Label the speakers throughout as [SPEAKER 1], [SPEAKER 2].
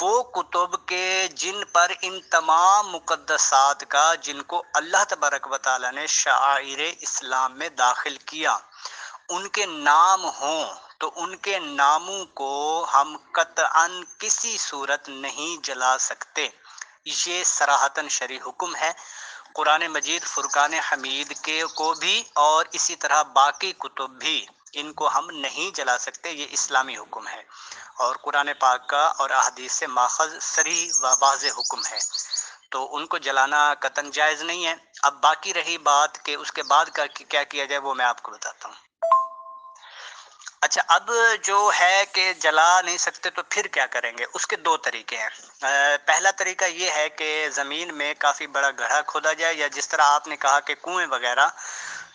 [SPEAKER 1] وہ کتب کے جن پر ان تمام مقدسات کا جن کو اللہ تبارک و تعالی نے شعائر اسلام میں داخل کیا ان کے نام ہوں تو ان کے ناموں کو ہم قطعاً کسی صورت نہیں جلا سکتے۔ یہ صراحتاً شرعی حکم ہے۔ قرآن مجید فرقان حمید کے کو بھی اور اسی طرح باقی کتب بھی ان کو ہم نہیں جلا سکتے، یہ اسلامی حکم ہے اور قرآن پاک کا اور احادیث سے ماخذ صریح و واضح حکم ہے، تو ان کو جلانا قطعاً جائز نہیں ہے۔ اب باقی رہی بات کہ اس کے بعد کیا کیا جائے، وہ میں آپ کو بتاتا ہوں۔ اچھا، اب جو ہے کہ جلا نہیں سکتے تو پھر کیا کریں گے؟ اس کے دو طریقے ہیں۔ پہلا طریقہ یہ ہے کہ زمین میں کافی بڑا گڑھا کھودا جائے، یا جس طرح آپ نے کہا کہ کنویں وغیرہ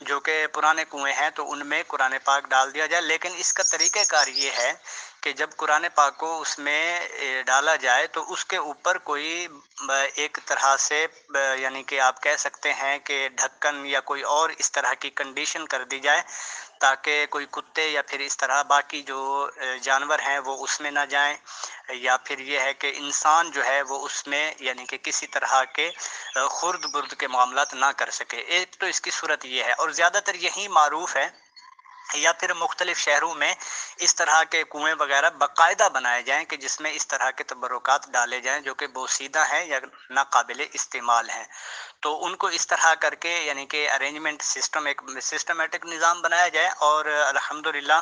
[SPEAKER 1] جو کہ پرانے کنویں ہیں تو ان میں قرآن پاک ڈال دیا جائے، لیکن اس کا طریقہ کار یہ ہے کہ جب قرآن پاک کو اس میں ڈالا جائے تو اس کے اوپر کوئی ایک طرح سے یعنی کہ آپ کہہ سکتے ہیں کہ ڈھکن یا کوئی اور اس طرح کی کنڈیشن کر دی جائے تاکہ کوئی کتے یا پھر اس طرح باقی جو جانور ہیں وہ اس میں نہ جائیں، یا پھر یہ ہے کہ انسان جو ہے وہ اس میں یعنی کہ کسی طرح کے خرد برد کے معاملات نہ کر سکے۔ ایک تو اس کی صورت یہ ہے، اور زیادہ تر یہی معروف ہے، یا پھر مختلف شہروں میں اس طرح کے کنویں وغیرہ باقاعدہ بنائے جائیں کہ جس میں اس طرح کے تبرکات ڈالے جائیں جو کہ بوسیدہ ہیں یا ناقابل استعمال ہیں، تو ان کو اس طرح کر کے یعنی کہ ارینجمنٹ سسٹم، ایک سسٹمیٹک نظام بنایا جائے، اور الحمدللہ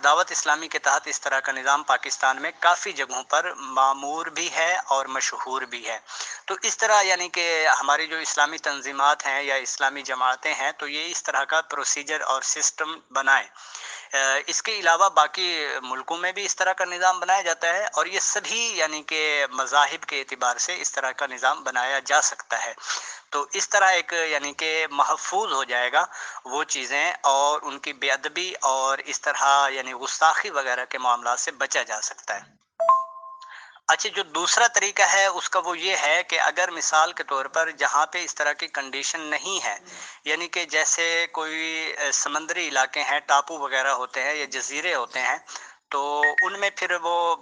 [SPEAKER 1] دعوت اسلامی کے تحت اس طرح کا نظام پاکستان میں کافی جگہوں پر معمور بھی ہے اور مشہور بھی ہے۔ تو اس طرح یعنی کہ ہماری جو اسلامی تنظیمات ہیں یا اسلامی جماعتیں ہیں تو یہ اس طرح کا پروسیجر اور سسٹم بنائیں۔ اس کے علاوہ باقی ملکوں میں بھی اس طرح کا نظام بنایا جاتا ہے، اور یہ سبھی یعنی کہ مذاہب کے اعتبار سے اس طرح کا نظام بنایا جا سکتا ہے، تو اس طرح ایک یعنی کہ محفوظ ہو جائے گا وہ چیزیں، اور ان کی بے ادبی اور اس طرح یعنی گستاخی وغیرہ کے معاملات سے بچا جا سکتا ہے۔ اچھا، جو دوسرا طریقہ ہے اس کا وہ یہ ہے کہ اگر مثال کے طور پر جہاں پہ اس طرح کی کنڈیشن نہیں ہے، یعنی کہ جیسے کوئی سمندری علاقے ہیں، ٹاپو وغیرہ ہوتے ہیں یا جزیرے ہوتے ہیں، تو ان میں پھر وہ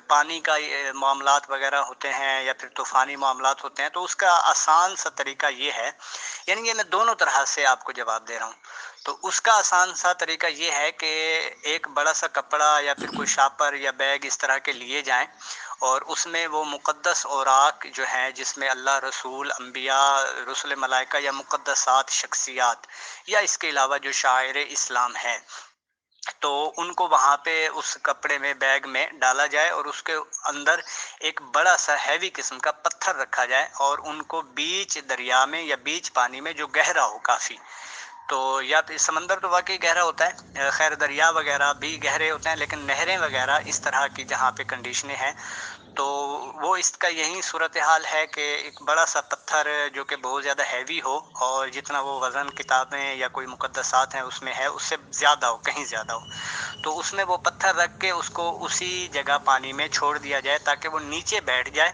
[SPEAKER 1] پانی کا معاملات وغیرہ ہوتے ہیں یا پھر طوفانی معاملات ہوتے ہیں، تو اس کا آسان سا طریقہ یہ ہے، یعنی یہ میں دونوں طرح سے آپ کو جواب دے رہا ہوں، تو اس کا آسان سا طریقہ یہ ہے کہ ایک بڑا سا کپڑا یا پھر کوئی شاپر یا بیگ اس طرح کے لیے جائیں، اور اس میں وہ مقدس اوراق جو ہیں جس میں اللہ، رسول، انبیاء، رسل، ملائکہ یا مقدسات شخصیات یا اس کے علاوہ جو شاعر اسلام ہیں، تو ان کو وہاں پہ اس کپڑے میں، بیگ میں ڈالا جائے، اور اس کے اندر ایک بڑا سا ہیوی قسم کا پتھر رکھا جائے، اور ان کو بیچ دریا میں یا بیچ پانی میں جو گہرا ہو کافی، تو یا پھر سمندر تو واقعی گہرا ہوتا ہے، خیر دریا وغیرہ بھی گہرے ہوتے ہیں، لیکن نہریں وغیرہ اس طرح کی جہاں پہ کنڈیشنیں ہیں تو وہ اس کا یہی صورتحال ہے کہ ایک بڑا سا پتھر جو کہ بہت زیادہ ہیوی ہو، اور جتنا وہ وزن کتابیں یا کوئی مقدسات ہیں اس میں ہے اس سے زیادہ ہو، کہیں زیادہ ہو، تو اس میں وہ پتھر رکھ کے اس کو اسی جگہ پانی میں چھوڑ دیا جائے تاکہ وہ نیچے بیٹھ جائے،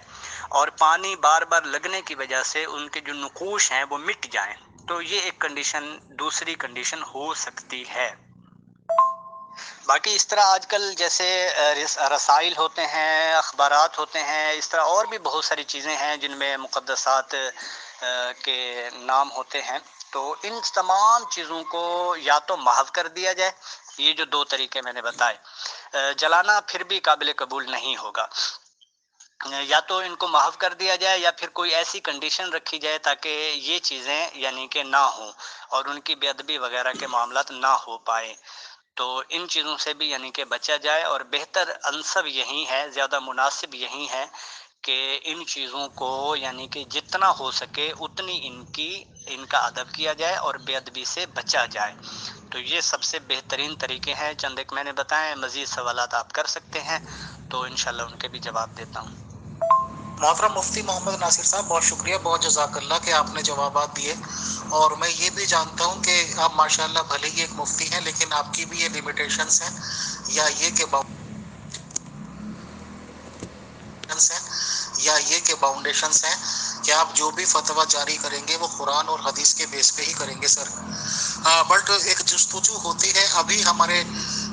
[SPEAKER 1] اور پانی بار بار لگنے کی وجہ سے ان کے جو نقوش ہیں وہ مٹ جائیں، تو یہ ایک کنڈیشن، دوسری کنڈیشن ہو سکتی ہے۔ باقی اس طرح آج کل جیسے رسائل ہوتے ہیں، اخبارات ہوتے ہیں، اس طرح اور بھی بہت ساری چیزیں ہیں جن میں مقدسات کے نام ہوتے ہیں، تو ان تمام چیزوں کو یا تو محو کر دیا جائے، یہ جو دو طریقے میں نے بتائے، جلانا پھر بھی قابل قبول نہیں ہوگا، یا تو ان کو محو کر دیا جائے یا پھر کوئی ایسی کنڈیشن رکھی جائے تاکہ یہ چیزیں یعنی کہ نہ ہوں اور ان کی بے ادبی وغیرہ کے معاملات نہ ہو پائے، تو ان چیزوں سے بھی یعنی کہ بچا جائے، اور بہتر انسب یہی ہے، زیادہ مناسب یہی ہے کہ ان چیزوں کو یعنی کہ جتنا ہو سکے اتنی ان کا ادب کیا جائے اور بے ادبی سے بچا جائے، تو یہ سب سے بہترین طریقے ہیں، چند ایک میں نے بتائے، مزید سوالات آپ کر سکتے ہیں تو انشاءاللہ ان کے بھی جواب دیتا ہوں۔
[SPEAKER 2] محترم مفتی محمد ناصر صاحب، بہت شکریہ، بہت جزاک اللہ کہ آپ نے جوابات دیے، اور میں یہ بھی جانتا ہوں کہ آپ ماشاءاللہ بھلے ہی ایک مفتی ہیں لیکن آپ کی بھی یہ لیمیٹیشنز ہیں، یا یہ کہ باؤنڈیشنز ہیں کہ آپ جو بھی فتویٰ جاری کریں گے وہ قرآن اور حدیث کے بیس پہ ہی کریں گے سر، بٹ ایک جستجو ہوتی ہے، ابھی ہمارے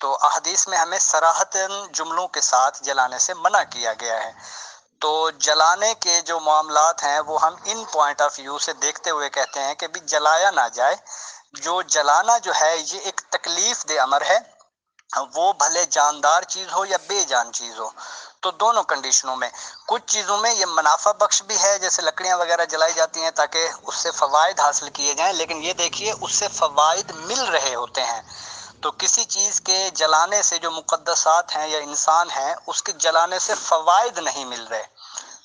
[SPEAKER 1] تو احادیث میں ہمیں صراحتاً جملوں کے ساتھ جلانے سے منع کیا گیا ہے۔ تو جلانے کے جو معاملات ہیں وہ ہم ان پوائنٹ آف ویو سے دیکھتے ہوئے کہتے ہیں کہ بھی جلایا نہ جائے۔ جو جلانا جو ہے یہ ایک تکلیف دہ امر ہے، وہ بھلے جاندار چیز ہو یا بے جان چیز ہو۔ تو دونوں کنڈیشنوں میں، کچھ چیزوں میں یہ منافع بخش بھی ہے، جیسے لکڑیاں وغیرہ جلائی جاتی ہیں تاکہ اس سے فوائد حاصل کیے جائیں، لیکن یہ دیکھیے اس سے فوائد مل رہے ہوتے ہیں۔ تو کسی چیز کے جلانے سے جو مقدسات ہیں یا انسان ہیں اس کے جلانے سے فوائد نہیں مل رہے،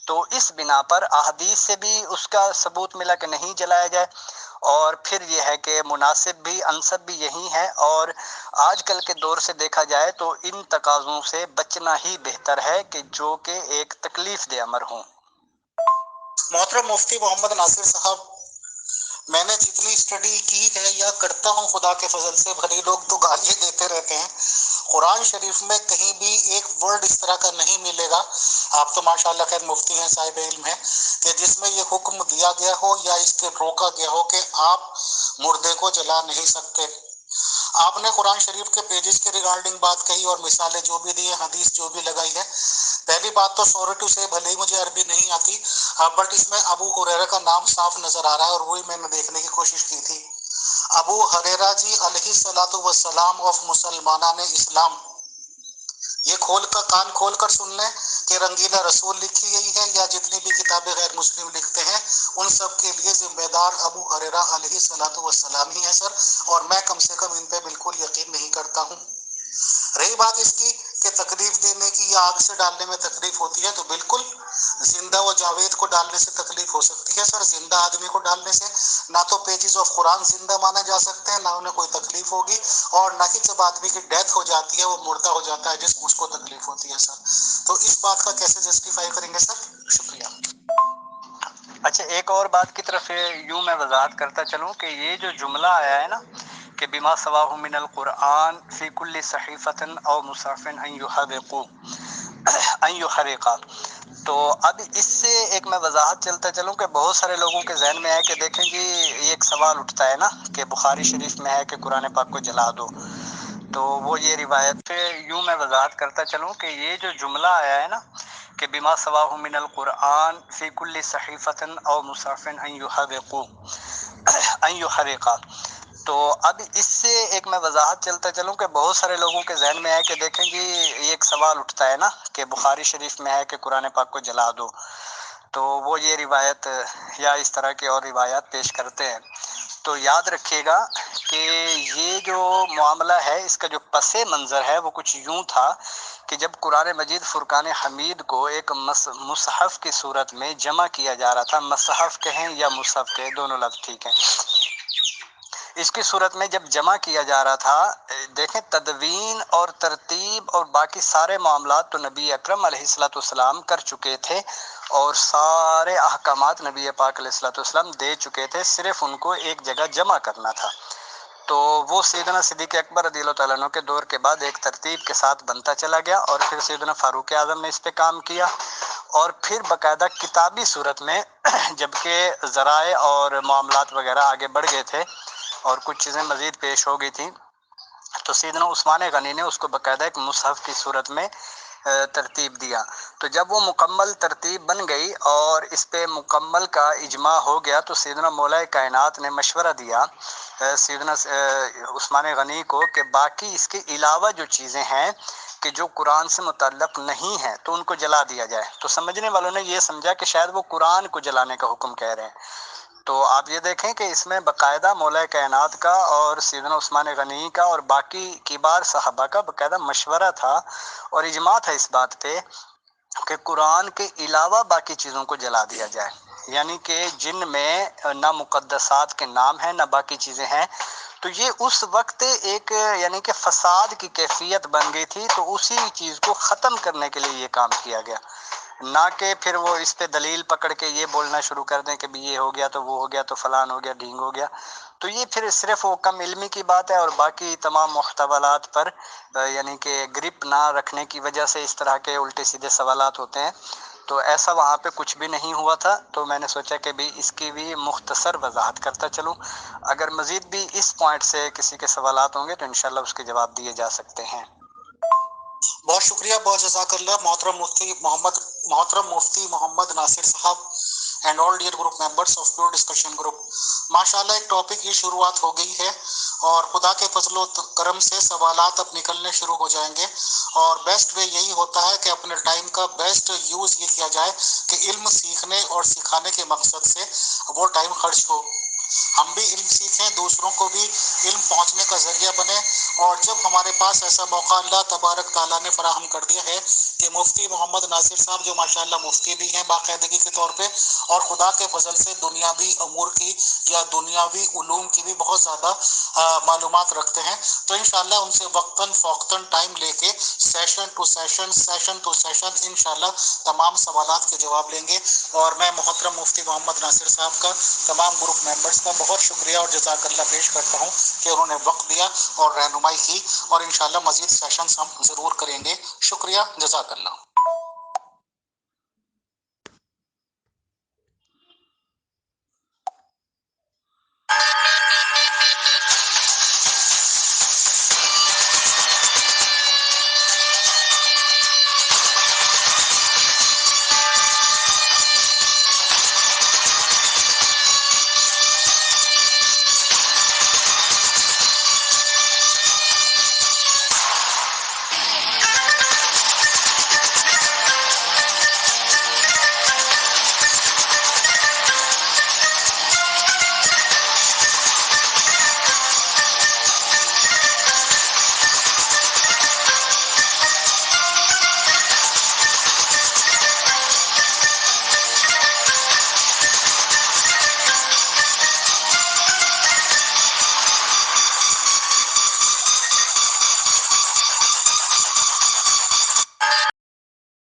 [SPEAKER 1] تو اس بنا پر احادیث سے بھی اس کا ثبوت ملا کہ نہیں جلایا جائے، اور پھر یہ ہے کہ مناسب بھی انسب بھی یہی ہے، اور آج کل کے دور سے دیکھا جائے تو ان تقاضوں سے بچنا ہی بہتر ہے کہ جو کہ ایک تکلیف دہ امر ہوں۔
[SPEAKER 2] محترم مفتی محمد ناصر صاحب، میں نے جتنی اسٹڈی کی ہے یا کرتا ہوں خدا کے فضل سے، بھری لوگ تو گالیاں دیتے رہتے ہیں، قرآن شریف میں کہیں بھی ایک ورڈ اس طرح کا نہیں ملے گا، آپ تو ماشاءاللہ خیر مفتی ہیں، صاحب علم ہیں، کہ جس میں یہ حکم دیا گیا ہو یا اس کے روکا گیا ہو کہ آپ مردے کو جلا نہیں سکتے۔ آپ نے قرآن شریف کے پیجز کے ریگارڈنگ بات کہی اور مثالیں جو بھی دی ہیں، حدیث جو بھی لگائی ہے۔ پہلی بات تو سورٹو سے بھلے ہی مجھے عربی نہیں آتی، بٹ اس میں ابو ہریرہ کا نام صاف نظر آ رہا ہے، اور وہی میں نے دیکھنے کی کوشش کی تھی۔ ابو ہریرہ جی علیہ الصلوۃ والسلام آف مسلمانان اسلام، یہ کان کھول کر سن لیں کہ رنگیلا رسول لکھی گئی ہے یا جتنی بھی کتابیں غیر مسلم لکھتے ہیں ان سب کے لیے ذمہ دار ابو ہریرہ علیہ الصلوۃ والسلام ہی ہے سر، اور میں کم سے کم ان پہ بالکل یقین نہیں کرتا ہوں۔ رہی بات اس کی کہ تکلیف دینے کی یا آگ سے ڈالنے میں تکلیف ہوتی ہے، تو بالکل زندہ و جاوید کو ڈالنے سے تکلیف ہو سکتی ہے سر، زندہ آدمی کو ڈالنے سے نہ تو پیجز آف قرآن زندہ مانا جا سکتے ہیں، نہ انہیں کوئی تکلیف ہوگی، اور نہ ہی جب آدمی کی ڈیتھ ہو جاتی ہے وہ مردہ ہو جاتا ہے جس اس کو تکلیف ہوتی ہے سر۔ تو اس بات کا کیسے جسٹیفائی کریں گے سر؟ شکریہ۔
[SPEAKER 1] اچھا، ایک اور بات کی طرف یوں میں وضاحت کرتا چلوں کہ یہ جو جملہ آیا ہے نا کہ بما سواہ من القرآن فی کل صحیفۃ او مصحف ان یحرقا، تو اب اس سے ایک میں وضاحت چلتا چلوں کہ بہت سارے لوگوں کے ذہن میں ہے کہ دیکھیں جی یہ ایک سوال اٹھتا ہے نا کہ بخاری شریف میں ہے کہ قرآن پاک کو جلا دو، تو وہ یہ روایت پہ یوں میں وضاحت کرتا چلوں کہ یہ جو جملہ آیا ہے نا کہ بما سواہ من القرآن فی کل صحیفۃ او مصحف ان یحرقا، تو اب اس سے ایک میں وضاحت چلتا چلوں کہ بہت سارے لوگوں کے ذہن میں ہے کہ دیکھیں جی یہ ایک سوال اٹھتا ہے نا کہ بخاری شریف میں ہے کہ قرآن پاک کو جلا دو، تو وہ یہ روایت یا اس طرح کی اور روایات پیش کرتے ہیں۔ تو یاد رکھیے گا کہ یہ جو معاملہ ہے اس کا جو پس منظر ہے وہ کچھ یوں تھا کہ جب قرآن مجید فرقان حمید کو ایک مصحف کی صورت میں جمع کیا جا رہا تھا، مصحف کہیں یا مصحف کہیں دونوں لفظ ٹھیک ہیں، اس کی صورت میں جب جمع کیا جا رہا تھا، دیکھیں تدوین اور ترتیب اور باقی سارے معاملات تو نبی اکرم علیہ الصلوۃ والسلام کر چکے تھے، اور سارے احکامات نبی پاک علیہ الصلوۃ والسلام دے چکے تھے، صرف ان کو ایک جگہ جمع کرنا تھا۔ تو وہ سیدنا صدیق اکبر رضی اللہ تعالیٰ عنہ کے دور کے بعد ایک ترتیب کے ساتھ بنتا چلا گیا، اور پھر سیدنا فاروق اعظم نے اس پہ کام کیا، اور پھر باقاعدہ کتابی صورت میں جبکہ ذرائع اور معاملات وغیرہ آگے بڑھ گئے تھے اور کچھ چیزیں مزید پیش ہو گئی تھیں، تو سیدنا عثمان غنی نے اس کو باقاعدہ ایک مصحف کی صورت میں ترتیب دیا۔ تو جب وہ مکمل ترتیب بن گئی اور اس پہ مکمل کا اجماع ہو گیا، تو سیدنا مولا کائنات نے مشورہ دیا سیدنا عثمان غنی کو کہ باقی اس کے علاوہ جو چیزیں ہیں کہ جو قرآن سے متعلق نہیں ہیں تو ان کو جلا دیا جائے۔ تو سمجھنے والوں نے یہ سمجھا کہ شاید وہ قرآن کو جلانے کا حکم کہہ رہے ہیں۔ تو آپ یہ دیکھیں کہ اس میں باقاعدہ مولا کائنات کا اور سیدنا عثمان غنی کا اور باقی کبار صحابہ کا باقاعدہ مشورہ تھا اور اجماع تھا اس بات پہ کہ قرآن کے علاوہ باقی چیزوں کو جلا دیا جائے، یعنی کہ جن میں نہ مقدسات کے نام ہیں نہ باقی چیزیں ہیں۔ تو یہ اس وقت ایک یعنی کہ فساد کی کیفیت بن گئی تھی، تو اسی چیز کو ختم کرنے کے لیے یہ کام کیا گیا، نہ کہ پھر وہ اس پہ دلیل پکڑ کے یہ بولنا شروع کر دیں کہ بھی یہ ہو گیا تو وہ ہو گیا تو فلان ہو گیا ڈھینگ ہو گیا۔ تو یہ پھر صرف وہ کم علمی کی بات ہے، اور باقی تمام محتوالات پر یعنی کہ گرپ نہ رکھنے کی وجہ سے اس طرح کے الٹے سیدھے سوالات ہوتے ہیں۔ تو ایسا وہاں پہ کچھ بھی نہیں ہوا تھا، تو میں نے سوچا کہ بھی اس کی بھی مختصر وضاحت کرتا چلوں، اگر مزید بھی اس پوائنٹ سے کسی کے سوالات ہوں گے تو انشاءاللہ اس کے جواب دیے جا سکتے ہیں۔
[SPEAKER 2] بہت شکریہ، بہت جزاک اللہ محترم مفتی محمد ناصر صاحب and all dear group members of pure discussion group. ماشاءاللہ ایک ٹاپک کی شروعات ہو گئی ہے اور خدا کے فضل و کرم سے سوالات اب نکلنے شروع ہو جائیں گے، اور بیسٹ وے یہی ہوتا ہے کہ اپنے ٹائم کا بیسٹ یوز یہ کیا جائے کہ علم سیکھنے اور سکھانے کے مقصد سے وہ ٹائم خرچ ہو، ہم بھی علم سیکھیں، دوسروں کو بھی علم پہنچنے کا ذریعہ بنے۔ اور جب ہمارے پاس ایسا موقع اللہ تبارک تعالیٰ نے فراہم کر دیا ہے کہ مفتی محمد ناصر صاحب جو ماشاءاللہ مفتی بھی ہیں باقاعدگی کے طور پہ، اور خدا کے فضل سے دنیاوی امور کی یا دنیاوی علوم کی بھی بہت زیادہ معلومات رکھتے ہیں، تو انشاءاللہ ان سے وقتاً فوقتاً ٹائم لے کے سیشن ٹو سیشن انشاءاللہ تمام سوالات کے جواب لیں گے۔ اور میں محترم مفتی محمد ناصر صاحب کا تمام گروپ ممبرس کا بہت شکریہ اور جزاک اللہ پیش کرتا ہوں کہ انہوں نے وقت دیا اور رہنمائی کی، اور انشاءاللہ مزید سیشنز ہم ضرور کریں گے۔ شکریہ، جزاک اللہ۔